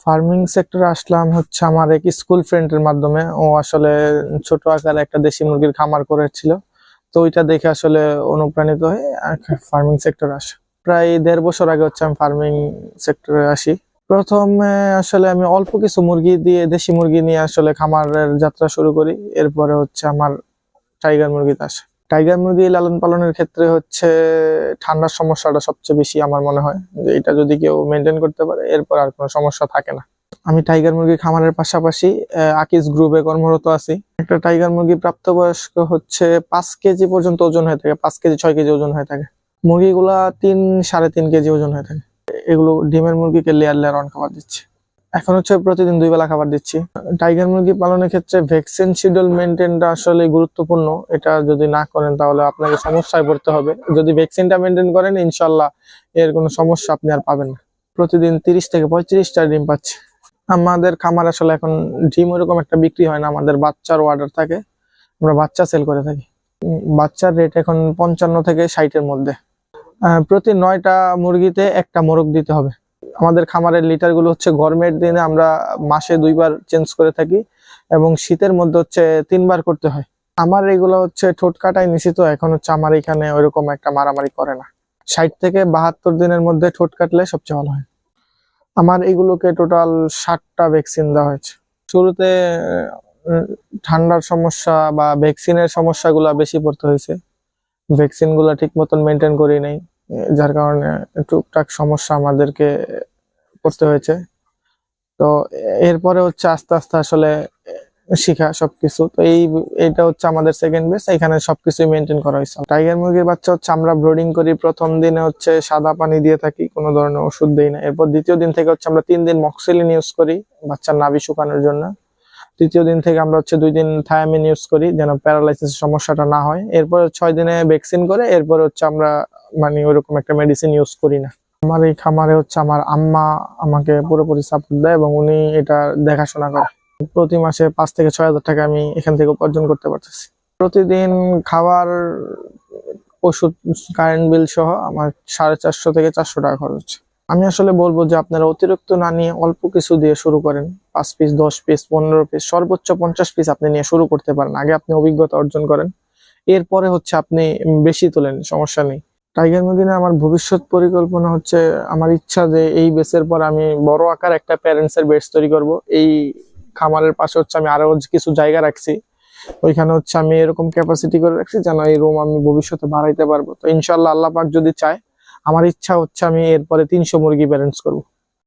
Farming সেক্টরে আসলাম হচ্ছে আমার এক স্কুল ফ্রেন্ডের মাধ্যমে। ও আসলে ছোট আকারে একটা দেশি মুরগির খামার করেছিল, তো ওইটা দেখে আসলে অনুপ্রাণিত হয়ে ফার্মিং সেক্টরে আসে। প্রায় 1.5 বছর আগে হচ্ছে আমি ফার্মিং সেক্টরে আসি। প্রথমে আসলে আমি অল্প কিছু মুরগি দিয়ে, দেশি মুরগি নিয়ে আসলে খামারের যাত্রা শুরু করি। এরপরে হচ্ছে আমার টাইগার মুরগিতে আসে। টাইগার মুরগি লালন পালনের ক্ষেত্রে হচ্ছে ঠান্ডার সমস্যাটা সবচেয়ে বেশি আমার মনে হয়, যে এটা যদি কেউ মেনটেন করতে পারে এরপর আর কোনো সমস্যা থাকে না। আমি টাইগার মুরগি খামারের পাশাপাশি আকিস গ্রুপে কর্মরত আছি। একটা টাইগার মুরগি প্রাপ্তবয়স্ক হচ্ছে 5 কেজি পর্যন্ত ওজন হয়ে থাকে, 5 কেজি 6 কেজি ওজন হয়ে থাকে। মুরগিগুলা 3-3.5 কেজি ওজন হয়ে থাকে। এগুলো ডিমের মুরগিকে লেয়ার লেয়ার অন খাবার দিচ্ছে। এখন হচ্ছে প্রতিদিন 2 বেলা খাবার দিচ্ছি। টাইগার মুরগি পালনের ক্ষেত্রে ভ্যাকসিন শিডিউল মেনটেনটা আসলে গুরুত্বপূর্ণ। এটা যদি না করেন তাহলে আপনাকে সমস্যায় পড়তে হবে। যদি ভ্যাকসিনটা মেনটেন করেন ইনশাল্লাহ এর কোনো সমস্যা আপনি আর পাবেন না। প্রতিদিন 30 থেকে 35টা ডিম পাচ্ছে। আমাদের খামার আসলে এখন ডিম ওরকম একটা বিক্রি হয় না, আমাদের বাচ্চার অর্ডার থাকে, আমরা বাচ্চা সেল করে থাকি। বাচ্চার রেট এখন 55 থেকে 60-এর মধ্যে। প্রতি 9টা মুরগিতে একটা মোরগ দিতে হবে। আমাদের খামারের লিটার গুলো হচ্ছে গরমের দিনে আমরা মাসে 2 বার চেঞ্জ করে থাকি এবং শীতের মধ্যে হচ্ছে 3 বার করতে হয়। আমার এগুলো হচ্ছে ঠোঁট কাটাই নিছি, তো এখন হচ্ছে আমার এখানে ওইরকম একটা মারামারি করে না। 60 থেকে 72 দিনের মধ্যে ঠোঁট কাটলে সবচেয়ে ভালো হয়। আমার এগুলোকে টোটাল 60টা ভ্যাকসিন দেওয়া হয়েছে। শুরুতে ঠান্ডার সমস্যা বা ভ্যাকসিনের সমস্যাগুলো বেশি পড়তে হয়েছে। ভ্যাকসিন গুলা ঠিক মতন মেনটেন করি নাই, যার কারণে টুকটাক সমস্যা আমাদেরকে করতে হয়েছে। তো এরপরে হচ্ছে আস্তে আস্তে আসলে শিখা সবকিছু। তো এইটা হচ্ছে আমাদের সেকেন্ড বেস, এখানে সবকিছুই মেনটেন করা হয়েছে। টাইগার মুরগির বাচ্চা হচ্ছে আমরা ব্রিডিং করি। প্রথম দিনে হচ্ছে সাদা পানি দিয়ে থাকি, কোনো ধরনের ওষুধ দিই না। এরপর দ্বিতীয় দিন থেকে হচ্ছে আমরা 3 দিন মক্সিলিন ইউজ করি বাচ্চার নাভি শুকানোর জন্য। তৃতীয় দিন থেকে আমরা হচ্ছে 2 দিন থায়ামিন ইউজ করি যেন প্যারালাইসিস সমস্যাটা না হয়। এরপর 6 দিনে ভ্যাকসিন করে এরপর হচ্ছে আমরা মানে ওইরকম একটা মেডিসিন ইউজ করি না। আমার এই খামারে হচ্ছে আমার আম্মা আমাকে পুরোপুরি সাপোর্ট দেয় এবং উনি এটা দেখাশোনা করে। প্রতি মাসে 5 থেকে 6 হাজার টাকা আমি এখান থেকে উপার্জন করতে পারতেছি। প্রতিদিন খাবার, ওষুধ, কারেন্ট বিল সহ আমার 450 থেকে 400 টাকা খরচ হচ্ছে। আমি আসলে বলবো যে আপনারা অতিরিক্ত না নিয়ে অল্প কিছু দিয়ে শুরু করেন। 5 পিস, 10 পিস, 15 পিস, সর্বোচ্চ 50 পিস আপনি নিয়ে শুরু করতে পারেন। আগে আপনি অভিজ্ঞতা অর্জন করেন, এরপরে হচ্ছে আপনি বেশি তোলেন, সমস্যা নেই। টাইগার মুরগি নিয়ে আমার ভবিষ্যৎ পরিকল্পনা হচ্ছে, আমার ইচ্ছা যে এই বেসের পর আমি বড় আকার একটা প্যারেন্টস এর বেস তৈরি করব। এই খামারের পাশে হচ্ছে আমি আরো কিছু জায়গা রাখছি, ওইখানে হচ্ছে আমি এরকম ক্যাপাসিটি করে রাখছি যেন এই রুম আমি ভবিষ্যতে বাড়াইতে পারবো। তো ইনশাল্লাহ আল্লাহ পাক যদি চায়, আমার ইচ্ছা হচ্ছে আমি এরপরে 300 মুরগি প্যারেন্টস করবো।